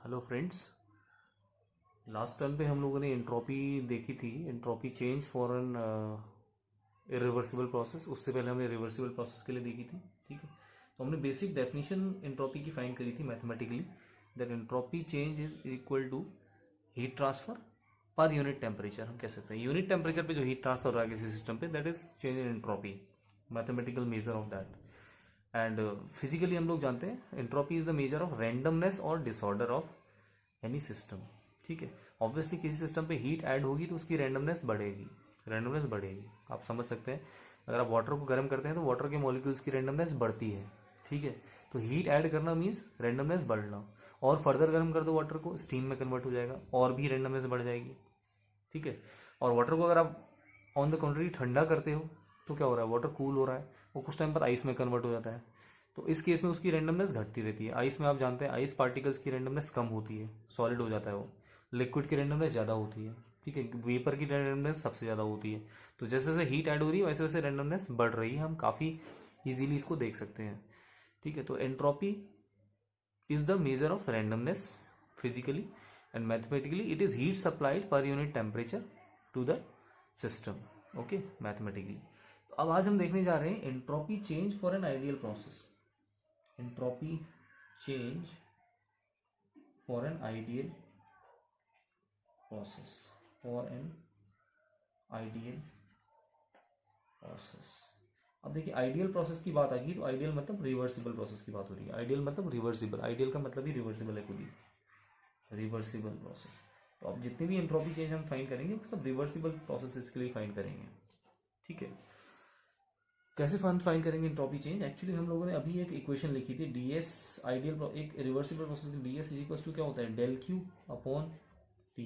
Hello friends. Last term पे हम लोगों ने एंट्रोपी देखी थी, entropy change for an irreversible process. उससे पहले हमने रिवर्सिबल प्रोसेस के लिए देखी थी। ठीक है, तो हमने बेसिक डेफिनेशन एंट्रोपी की फाइंड करी थी mathematically, that entropy change is equal to heat transfer per unit temperature. हम कह सकते हैं यूनिट टेम्परेचर पे जो हीट ट्रांसफर हो रहा है किसी सिस्टम पे, that is change in entropy, mathematical measure of that. And physically हम लोग जानते हैं entropy is the measure of randomness और डिसऑर्डर ऑफ एनी सिस्टम। ठीक है, ऑब्वियसली किसी सिस्टम पे हीट ऐड होगी तो उसकी रैंडमनेस बढ़ेगी, रैंडमनेस बढ़ेगी। आप समझ सकते हैं, अगर आप वाटर को गर्म करते हैं तो वाटर के मॉलिक्यूल्स की रैंडमनेस बढ़ती है। ठीक है, तो हीट ऐड करना मीन्स रैंडमनेस बढ़ना, और फर्दर गर्म कर दो वाटर को, स्टीम में कन्वर्ट हो जाएगा और भी रैंडमनेस बढ़ जाएगी। ठीक है, और वाटर को अगर आप ऑन द कंट्री ठंडा करते हो तो क्या हो रहा है, वाटर कूल हो रहा है, वो कुछ टाइम पर आइस में कन्वर्ट हो जाता है। तो इस केस में उसकी रैंडमनेस घटती रहती है। आइस में आप जानते हैं आइस पार्टिकल्स की रैंडमनेस कम होती है, सॉलिड हो जाता है वो। लिक्विड की रैंडमनेस ज़्यादा होती है। ठीक है, वेपर की रैंडमनेस सबसे ज़्यादा होती है। तो जैसे जैसे हीट ऐड हो रही है वैसे वैसे रैंडमनेस बढ़ रही है। हम काफ़ी इजीली इसको देख सकते हैं। ठीक है, तो entropy is the measure of randomness physically, and mathematically it is heat supplied per unit temperature to the system. Okay, mathematically. तो अब आज हम देखने जा रहे हैं entropy change for an ideal process. Entropy change for an ideal process, for an ideal process. अब देखिए, आइडियल प्रोसेस की बात आ गई तो आइडियल मतलब रिवर्सिबल प्रोसेस की बात हो रही है। आइडियल मतलब रिवर्सिबल, आइडियल का मतलब ही रिवर्सिबल है खुद ही, रिवर्सिबल प्रोसेस। तो अब जितने भी एंट्रोपी चेंज हम फाइंड करेंगे वो सब रिवर्सिबल प्रोसेसेस के लिए फाइंड करेंगे। ठीक है, कैसे फाइंड करेंगे एंट्रोपी चेंज? एक्चुअली हम लोगों ने अभी एक इक्वेशन लिखी थी, डी एस आइडियल एक रिवर्सिबल प्रोसेस की D S is equal to क्या होता है, डेल क्यू अपॉन टी।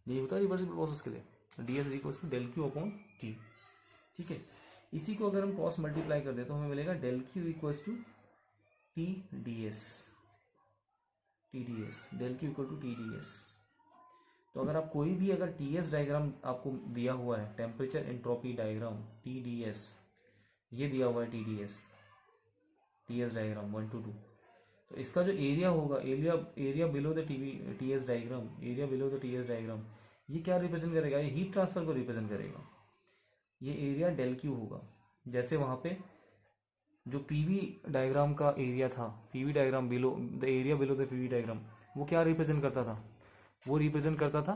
ये होता है रिवर्सिबल प्रोसेस के लिए, D S is equal to del Q upon T. ठीक है, इसी को अगर हम क्रॉस मल्टीप्लाई कर दे तो हमें मिलेगा del Q equal to T D S, T D S, del Q equal to T D S. तो अगर आप कोई भी अगर टी एस डायग्राम आपको दिया हुआ है, temperature entropy diagram T D S, ये दिया हुआ है T D S, T S diagram 1 to 2, तो इसका जो एरिया होगा, area below the T S diagram, area below the T S diagram, ये क्या रिप्रेजेंट करेगा, ये हीट ट्रांसफर को रिप्रेजेंट करेगा। ये एरिया डेल क्यू होगा। जैसे वहां पे जो पीवी डायग्राम का एरिया था, PV diagram below the area below the PV diagram, वो क्या रिप्रेजेंट करता था, वो रिप्रेजेंट करता था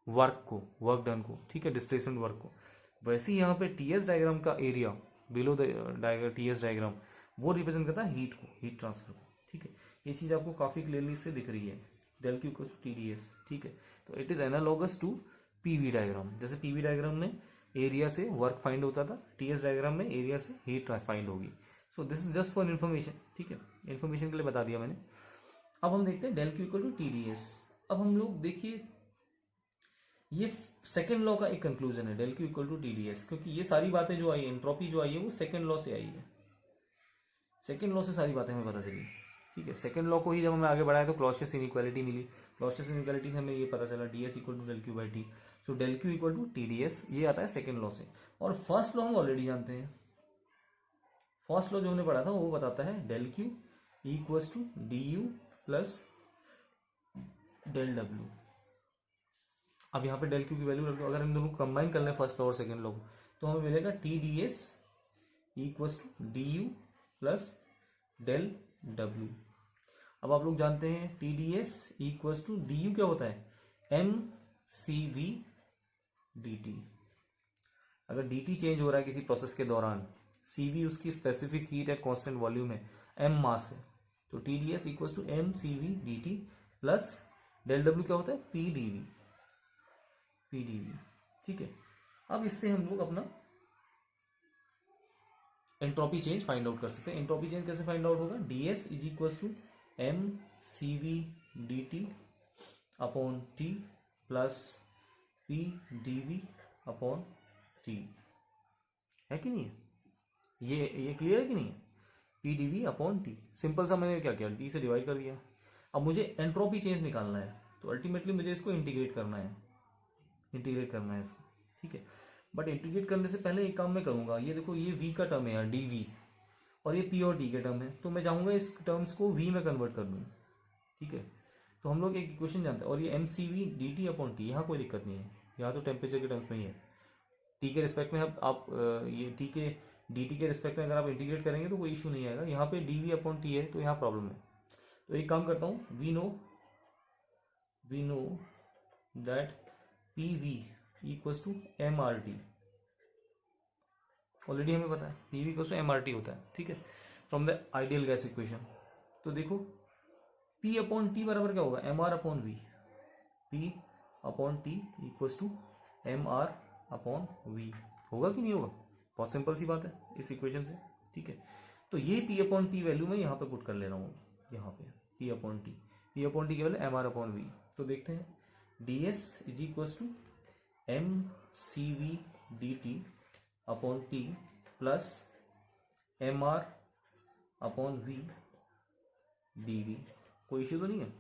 वर्क को, वर्क डन को। ठीक है, डिस्प्लेसमेंट वर्क को। वैसे ही यहाँ पे टीएस डायग्राम का area below the TS diagram, वो रिप्रेजेंट करता है हीट को, हीट ट्रांसफर को। ठीक है, ये चीज आपको काफी क्लियरली से दिख रही है, del Q equals to TDS. ठीक है, तो it is analogous to PV diagram. जैसे पीवी डायग्राम में एरिया से वर्क फाइंड होता था, टीएस डायग्राम में एरिया से हीट फाइंड होगी। So this is just for information. ठीक है, इन्फॉर्मेशन के लिए बता दिया मैंने। अब हम देखते हैं del Q equal to TDS. अब हम लोग देखिए, ये सेकेंड लॉ का एक कंक्लूजन है, del Q equal to TDS, क्योंकि ये सारी बातें जो आई है, एंट्रोपी जो आई है, वो सेकेंड लॉ से आई है। सेकेंड लॉ से सारी बातें हमें पता चली। ठीक है, सेकेंड लॉ को ही जब हमें आगे बढ़ाया तो क्लॉसियस इनइक्वालिटी मिली। क्लॉसियस इनइक्वालिटी से हमें ये पता चला D S equal to del Q by T. So del Q equal to T D S, ये आता है सेकेंड लॉ से। और फर्स्ट लॉ हम ऑलरेडी जानते हैं। फर्स्ट लॉ जो हमने पढ़ा था वो बताता है del Q equal to D U plus del W. अब यहाँ पे डेल क्यू की वैल्यू रख दो, अगर हम दोनों को कंबाइन कर लें फर्स्ट लॉ और सेकेंड लॉ, तो हमें मिलेगा T D S equal to D U plus del W. अब आप लोग जानते हैं T D S equal to D U क्या होता है, M C V D T. अगर डी टी चेंज हो रहा है किसी प्रोसेस के दौरान, सी वी उसकी specific heat at constant volume है, एम मास है, तो T D S equal to M C V D T plus del W क्या होता है, P D V, P D V. ठीक है, अब इससे हम लोग अपना एंट्रोपी चेंज फाइंड आउट कर सकते हैं। एंट्रोपी चेंज कैसे फाइंड आउट होगा, D S is equal to M C V D T upon T plus P D V upon T. है कि नहीं है, ये क्लियर है कि नहीं है, P D V upon T. Simple सा मैंने क्या किया, टी से डिवाइड कर दिया। अब मुझे एंट्रोपी चेंज निकालना है, तो अल्टीमेटली मुझे इसको इंटीग्रेट करना है, इंटीग्रेट करना है इसको। ठीक है, बट इंटीग्रेट करने से पहले एक काम मैं करूंगा, ये देखो ये v का टर्म है यार, डी वी, और ये पी और टी के टर्म है, तो मैं चाहूँगा इस टर्म्स को वी में कन्वर्ट कर दूँ, ठीक है। तो हम लोग एक इक्वेशन जानते हैं, और ये M C V D T upon T, यहाँ कोई दिक्कत नहीं है, यहाँ तो टेम्परेचर के टर्म्स में ही है। टी के रिस्पेक्ट में आप ये टी के डी टी के रिस्पेक्ट में अगर आप इंटीग्रेट करेंगे तो कोई इशू नहीं आएगा। यहाँ पे डी वी अपॉन टी है तो यहाँ प्रॉब्लम है। तो एक काम करता हूँ, we know that P V equals to M R T, already हमें पता है P V equals to M R T होता है, ठीक है, from the ideal gas equation. तो देखो P अपॉन टी बराबर क्या होगा, M R upon V, P upon T equals to M are upon V, होगा कि नहीं होगा, बहुत सिंपल सी बात है इस इक्वेशन से, ठीक है। तो ये P अपॉन टी वैल्यू मैं यहाँ पे पुट कर ले रहा हूँ, यहाँ पे P अपॉन टी की value M are upon V. तो देखते हैं D S is equals to M C V D T upon T plus M are upon V D V, कोई इश्यू तो नहीं है।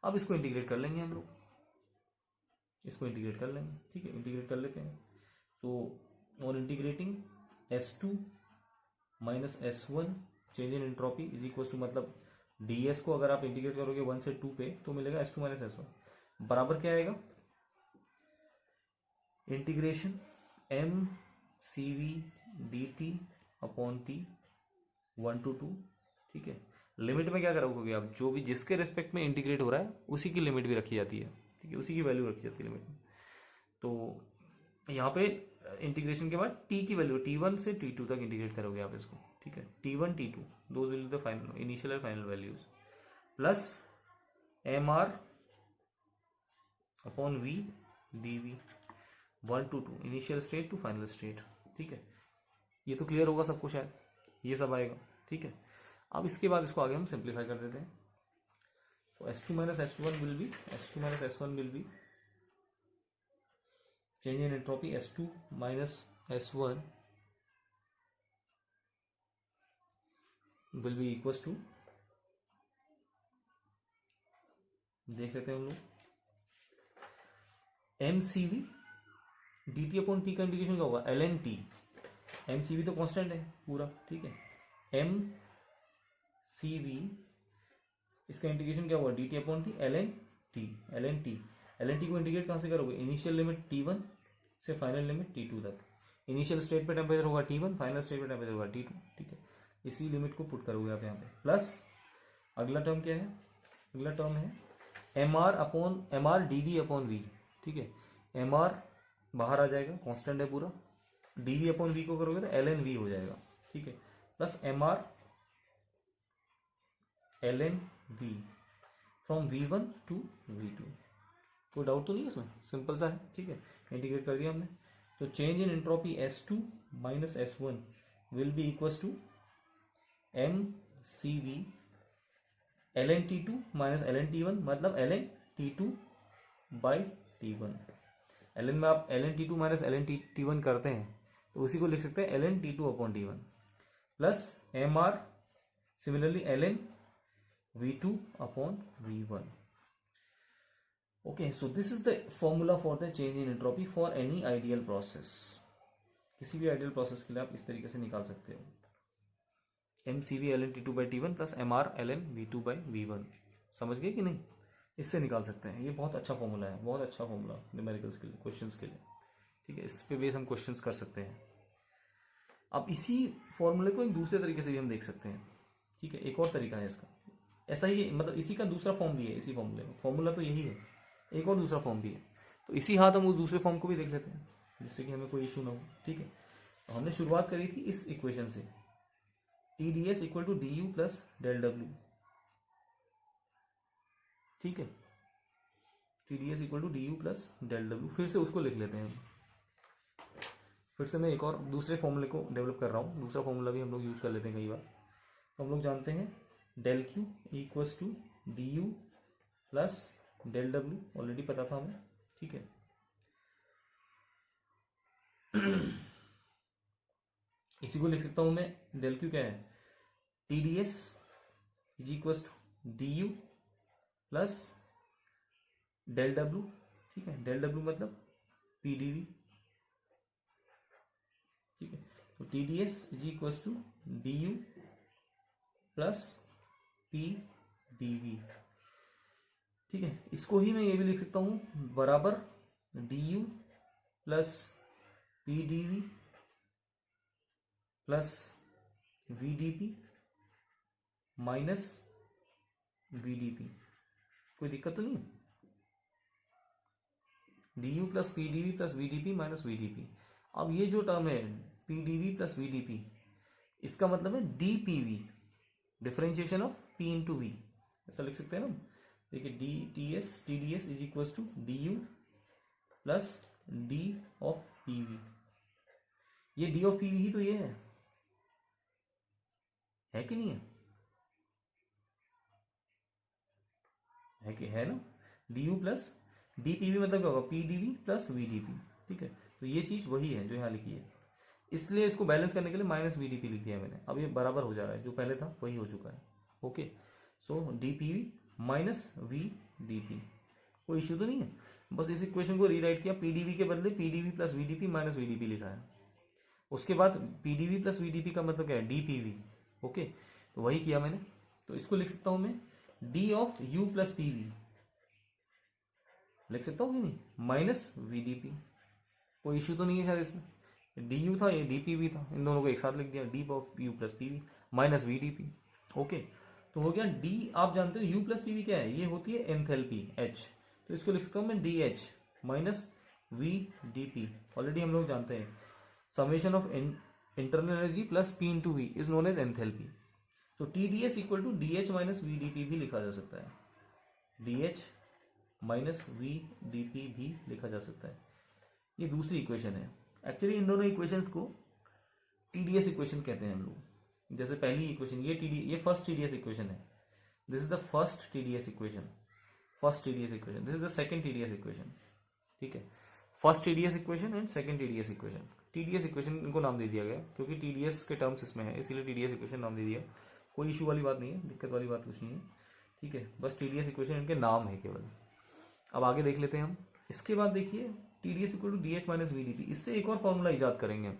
अब इसको इंटीग्रेट कर लेंगे हम लोग, इसको इंटीग्रेट कर लेंगे, ठीक है, इंटीग्रेट कर लेते हैं। सो और integrating S2 minus S1 change in entropy is equal to, मतलब ds को अगर आप इंटीग्रेट करोगे 1 से 2 पे तो मिलेगा S2 माइनस S1 बराबर क्या आएगा, integration M C V D T upon T 1 to 2, ठीक है। लिमिट में क्या करोगे आप, जो भी जिसके रेस्पेक्ट में इंटीग्रेट हो रहा है उसी की लिमिट भी रखी जाती है, ठीक है, उसी की वैल्यू रखी जाती है लिमिट में। तो यहाँ पे इंटीग्रेशन के बाद टी की वैल्यू T1 से T2 तक इंटीग्रेट करोगे आप इसको, ठीक है, T1 T2 those will be the final initial and final values, plus M are upon V D V 1 to 2 initial state to final state, ठीक है। ये तो क्लियर होगा सबको शायद, ये सब आएगा, ठीक है। अब इसके बाद इसको आगे हम सिंप्लीफाई कर देते हैं। तो S2 minus S1 will be change in entropy S2 minus S1 will be equals to, देख लेते हैं हम लोग, M C V D T upon T का इंटीग्रेशन क्या होगा, L N T, M C V तो कॉन्स्टेंट है पूरा, ठीक है, एम सी वी इसका इंटीग्रेशन क्या होगा, D T upon T L N T, L N T को इंटीग्रेट कहाँ से करोगे, इनिशियल लिमिट T1 से फाइनल लिमिट T2 तक, इनिशियल स्टेट पे टेम्परेचर होगा T1, फाइनल स्टेट पे टेम्परेचर होगा T2, ठीक है, इसी लिमिट को पुट करोगे आप यहाँ पे, प्लस अगला टर्म क्या है, अगला टर्म है M R D V upon V, ठीक है, एम आर बाहर आ जाएगा, कांस्टेंट है पूरा, डी वी अपॉन वी को करोगे तो एल एन वी हो जाएगा, ठीक है, plus M R L N V from V1 to V2, कोई डाउट तो नहीं है इसमें, सिंपल सा है, ठीक है, इंटीग्रेट कर दिया हमने। तो change in entropy S2 minus S1 will be equals to M C V L N T2 minus L N T1, मतलब L N T2 by T1, L N में आप L N T2 minus L N T1 करते हैं तो उसी को लिख सकते हैं L N T2 upon T1, plus M R similarly L N V2 upon V1. Okay, so this is the formula for the change in entropy for any ideal process. किसी भी आइडियल प्रोसेस के लिए आप इस तरीके से निकाल सकते हो, M C V L N T2 by T1 plus M R L N V2 by V1, समझ गए कि नहीं, इससे निकाल सकते हैं। ये बहुत अच्छा फॉर्मूला है, बहुत अच्छा फॉर्मूला न्यूमेरिकल्स के लिए, क्वेश्चंस के लिए, ठीक है, इस पे बेस हम क्वेश्चंस कर सकते हैं। अब इसी फॉर्मूले को एक दूसरे तरीके से भी हम देख सकते हैं, ठीक है, एक और तरीका है इसका, ऐसा ही मतलब इसी का दूसरा फॉर्म भी है, इसी फॉर्मूले में, फॉर्मूला तो यही है, एक और दूसरा फॉर्म भी है, तो इसी हाथ हम उस दूसरे फॉर्म को भी देख लेते हैं जिससे कि हमें कोई इशू ना हो, ठीक है। तो हमने शुरुआत करी थी इस इक्वेशन से, T D S equal to D U plus del W, ठीक है, T D S equal to D U plus del W, फिर से उसको लिख लेते हैं, फिर से मैं एक और दूसरे फॉर्मूले को डेवलप कर रहा हूँ, दूसरा फॉर्मूला भी हम लोग यूज कर लेते हैं कई बार। तो हम लोग जानते हैं del Q equals to D U plus del W, already पता था हमें, ठीक है। इसी को लिख सकता हूं मैं, डेल क्यू क्या है, T D S is equals to D U plus del W, ठीक है, डेल डब्ल्यू मतलब पी डी वी, ठीक है। तो T D S is equals to D U plus P D V. ठीक है, इसको ही मैं ये भी लिख सकता हूँ बराबर D U plus P D V plus V D P minus V D P. कोई दिक्कत तो नहीं है? D U plus P D V plus V D P minus V D P. अब ये जो टर्म है P D V plus V D P, इसका मतलब है D P V, differentiation of P into V, ऐसा लिख सकते हैं ना। देखिए D T S is equal to D U plus D of P V. ये डी ऑफ पी वी ही तो ये है कि नहीं है? है कि है ना। D U plus D P V मतलब क्या होगा? P D V plus V D P. ठीक है, तो ये चीज वही है जो यहाँ लिखी है, इसलिए इसको बैलेंस करने के लिए माइनस वी डी पी लिख दिया है मैंने। अब ये बराबर हो जा रहा है, जो पहले था वही हो चुका है। Okay, so D P V minus V D P, कोई इश्यू तो नहीं है। बस इस इक्वेशन को रीराइट किया, पी डी वी के बदले P D V plus V D P minus V D P लिखा है। उसके बाद P D V plus V D P का मतलब क्या है? D P we. ओके, तो वही किया मैंने। तो इसको लिख सकता हूं मैं D of U plus P we, लिख सकता हूँ कि नहीं, माइनस वी डी पी। कोई इश्यू तो नहीं है शायद इसमें। डी यू था, ये डी पी वी था, इन दोनों को एक साथ लिख दिया, D of U plus P V minus V D P. Okay, तो हो गया डी। आप जानते हो यू प्लस पी वी क्या है? ये होती है एंथैल्पी एच, तो इसको लिख सकता हूँ मैं D H minus V D P. Already हम लोग जानते हैं summation of internal energy plus P into V is known as enthalpy. तो T D S equal to D H minus V D P भी लिखा जा सकता है, D H minus V D P भी लिखा जा सकता है। ये दूसरी इक्वेशन है। एक्चुअली इन दोनों इक्वेशंस को टीडीएस इक्वेशन कहते हैं हम लोग। जैसे पहली इक्वेशन ये फर्स्ट टीडीएस इक्वेशन है, this is the first TDS equation, this is the second TDS equation. ठीक है, first TDS equation and second TDS equation. TDS equation इनको नाम दे दिया गया क्योंकि टीडीएस के टर्म्स इसमें है, इसीलिए टीडीएस इक्वेशन नाम दे दिया। कोई इशू वाली बात नहीं है, दिक्कत वाली बात कुछ नहीं है। ठीक है, बस टीडीएस इक्वेशन इनके नाम है केवल। अब आगे देख लेते हैं हम। इसके बाद देखिए TDS equal to D H minus V D P, इससे एक और फॉर्मूला ईजाद करेंगे।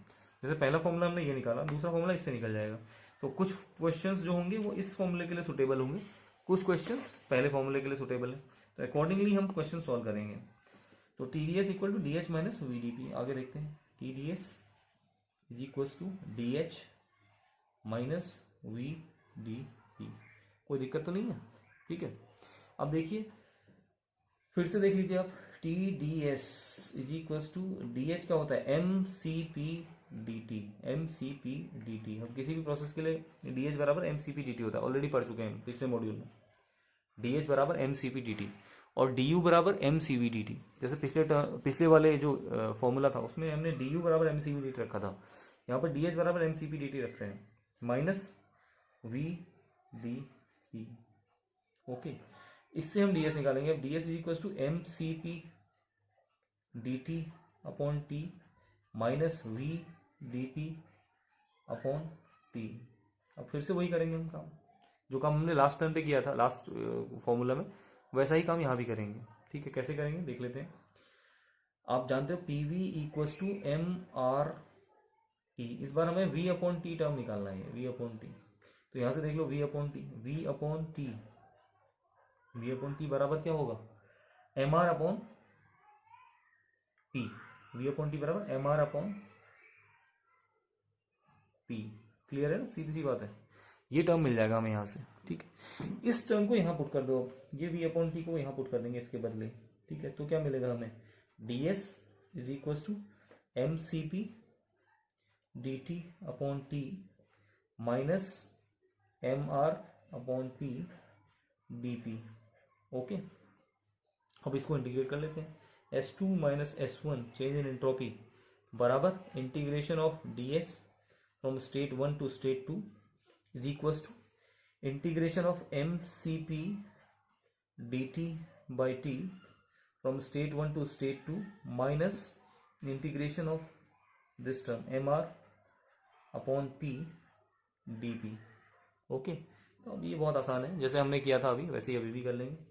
जैसे पहला फॉर्मूला हमने ये निकाला, दूसरा फॉर्मूला इससे निकल जाएगा। तो कुछ क्वेश्चंस जो होंगे वो इस फॉर्मूले के लिए सुटेबल होंगे, कुछ क्वेश्चंस पहले फॉर्मूले के लिए सुटेबल है। तो अकॉर्डिंगली हम क्वेश्चन सॉल्व करेंगे। तो T D S equal to D H minus V D P, आगे देखते हैं। T D S is equal to D H minus V D P, कोई दिक्कत तो नहीं है। ठीक है, अब देखिए फिर से देख लीजिए आप, T D S is equal to D H क्या होता है? M C P D T, M C P D T. हम किसी भी प्रोसेस के लिए डी एच बराबर M C P D T होता है, ऑलरेडी पढ़ चुके हैं पिछले मॉड्यूल में। डी एच बराबर M C P D T और डी यू बराबर M C V D T. जैसे पिछले वाले जो फॉर्मूला था उसमें हमने डी यू बराबर M C V D T रखा था, यहाँ पर डी एच बराबर M C P D T रख रहे हैं, minus V D P. Okay, इससे हम ds निकालेंगे। अब ds is equal to M C P D T upon T minus V D P upon T. अब फिर से वही करेंगे हम काम, जो काम हमने लास्ट टाइम पे किया था, लास्ट फॉर्मूला में, वैसा ही काम यहाँ भी करेंगे। ठीक है, कैसे करेंगे देख लेते हैं। आप जानते हो P V equal to M R T. इस बार हमें v अपॉन टी टर्म निकालना है, v अपॉन टी। तो यहां से देख लो v upon t, v upon t, v upon T बराबर क्या होगा? M R upon p, v upon T बराबर m are upon p. Clear है ना, सीधी सी बात है। ये टर्म मिल जाएगा हमें यहाँ से। ठीक है, इस टर्म को यहाँ पुट कर दो। अब ये v अपॉन टी को यहाँ पुट कर देंगे इसके बदले। ठीक है, तो क्या मिलेगा हमें? ds is equal to M C P D T upon T minus M are upon P D P. Okay, अब इसको इंटीग्रेट कर लेते हैं। S2 minus S1 change in entropy बराबर integration of ds from state 1 to state 2 is equal to integration of M C P D T by T from state 1 to state 2 minus integration of this term M are upon P D P. Okay, तो अब ये बहुत आसान है, जैसे हमने किया था अभी वैसे ही अभी भी कर लेंगे।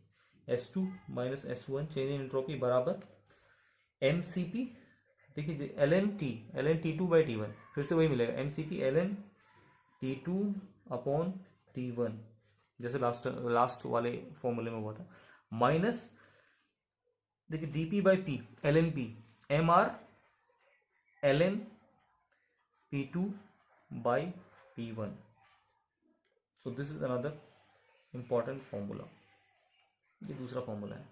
S2 minus S1 change in entropy बराबर एम सी पी, देखिए ln T2 बाई T1, फिर से वही मिलेगा M C P ln T2 upon T1, जैसे लास्ट वाले फॉर्मूले में हुआ था, माइनस देखिए dP by P ln P mR ln P2 by P1. So this is another important formula, ये दूसरा फॉर्मूला है,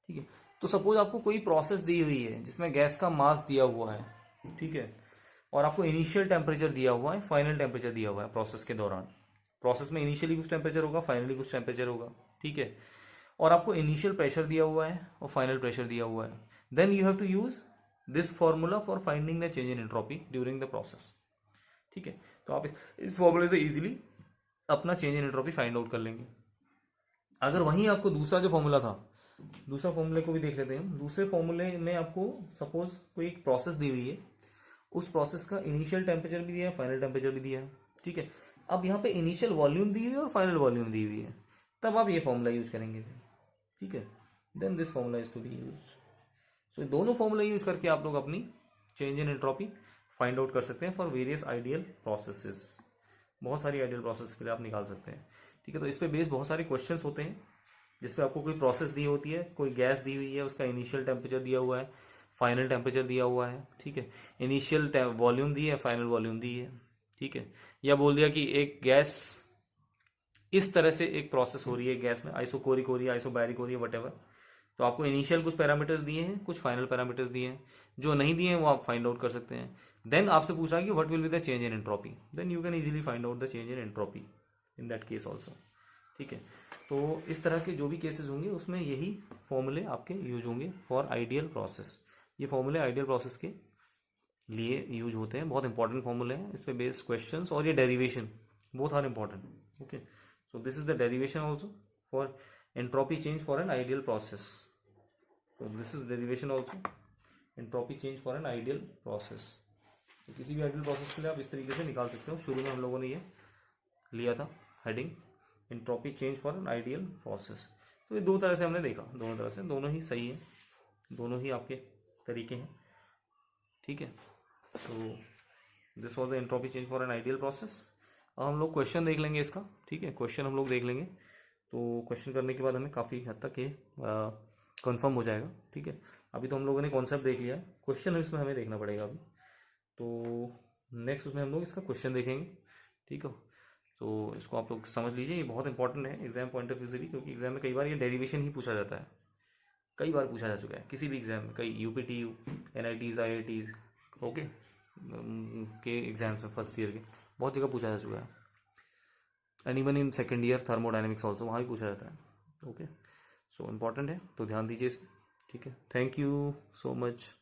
ठीक है. तो सपोज आपको कोई प्रोसेस दी हुई है जिसमें गैस का मास दिया हुआ है, ठीक है, और आपको इनिशियल टेम्परेचर दिया हुआ है, फाइनल टेम्परेचर दिया हुआ है प्रोसेस के दौरान. प्रोसेस में इनिशियली कुछ टेम्परेचर होगा, फाइनली कुछ टेम्परेचर होगा, ठीक है, और आपको इनिशियल प्रेशर दिया हुआ है और फाइनल प्रेशर दिया हुआ है. Then you have to use this formula for finding the change in entropy during the process, ठीक है. तो आप इस फॉर्मूले से इजीली अपना change in entropy find out कर लेंगे. अगर वहीं आपको दूसरा जो फॉर्मूला था, दूसरा फॉर्मूले को भी देख लेते हैं हम. दूसरे फॉर्मूले में आपको सपोज कोई एक प्रोसेस दी हुई है, उस प्रोसेस का इनिशियल टेम्परेचर भी दिया है, फाइनल टेम्परेचर भी दिया है, ठीक है. अब यहाँ पे इनिशियल वॉल्यूम दी हुई है और फाइनल वॉल्यूम दी हुई है, तब आप ये फॉर्मूला यूज करेंगे, ठीक है. Then this formula is to be used. So दोनों फॉर्मूला यूज करके आप लोग अपनी change in entropy find out कर सकते हैं फॉर वेरियस आइडियल प्रोसेसेस. बहुत सारी आइडियल प्रोसेस के लिए आप निकाल सकते हैं, ठीक है. तो इस पे बेस्ड बहुत सारे क्वेश्चंस होते हैं जिसपे आपको कोई प्रोसेस दी होती है, कोई गैस दी हुई है, उसका इनिशियल टेम्परेचर दिया हुआ है, फाइनल टेम्परेचर दिया हुआ है, ठीक है, इनिशियल वॉल्यूम दी है, फाइनल वॉल्यूम दी है, ठीक है. या बोल दिया कि एक गैस इस तरह से एक प्रोसेस हो रही है, गैस में आइसोकोरिक हो रही है, आइसोबैरिक हो रही है, वट. तो आपको इनिशियल कुछ पैरामीटर्स दिए हैं, कुछ फाइनल पैरामीटर्स दिए हैं, जो नहीं दिए हैं वो आप फाइंड आउट कर सकते हैं. देन आपसे पूछ रहा है कि what will be the change in entropy, then you can easily find out the change in entropy in that case also, ठीक है. तो इस तरह के जो भी केसेस होंगे उसमें यही फॉर्मूले आपके यूज होंगे फॉर आइडियल प्रोसेस. ये फॉर्मूले आइडियल प्रोसेस के लिए यूज होते हैं, बहुत इंपॉर्टेंट फॉर्मूले हैं. इस पे बेस्ड क्वेश्चंस और ये derivation both are important, okay. So this is the derivation also for entropy change for an ideal process. So this is derivation also entropy change for an ideal process. तो किसी भी ideal process के लिए आप इस तरीके से निकाल सकते हो. शुरू में हम लोगों ने ये लिया था heading, entropy change for an ideal process. तो ये दो तरह से हमने देखा, दोनों तरह से, दोनों ही सही है, दोनों ही आपके तरीके हैं, ठीक है. तो this was the entropy change for an ideal process. अब हम लोग क्वेश्चन देख लेंगे इसका, ठीक है. क्वेश्चन हम लोग देख लेंगे, तो क्वेश्चन करने के बाद हमें काफ़ी हद तक ये कंफर्म हो जाएगा, ठीक है. अभी तो हम लोगों ने कॉन्सेप्ट देख लिया है, क्वेश्चन इसमें हमें देखना पड़ेगा अभी. तो नेक्स्ट उसमें हम लोग इसका क्वेश्चन देखेंगे, ठीक है. तो इसको आप लोग समझ लीजिए, ये बहुत इंपॉर्टेंट है एग्जाम पॉइंट ऑफ व्यू से भी, क्योंकि एग्जाम में कई बार ये डेरिवेशन ही पूछा जाता है, कई बार पूछा जा चुका है किसी भी एग्जाम में, कई UPTU, NITs, IITs, ओके, के एग्जाम्स में फर्स्ट ईयर के बहुत जगह पूछा जा चुका है. And even in second year thermodynamics also वहाँ भी पूछा जाता है, ओके. सो इम्पॉर्टेंट है, तो ध्यान दीजिए इसको, ठीक है. Thank you so much.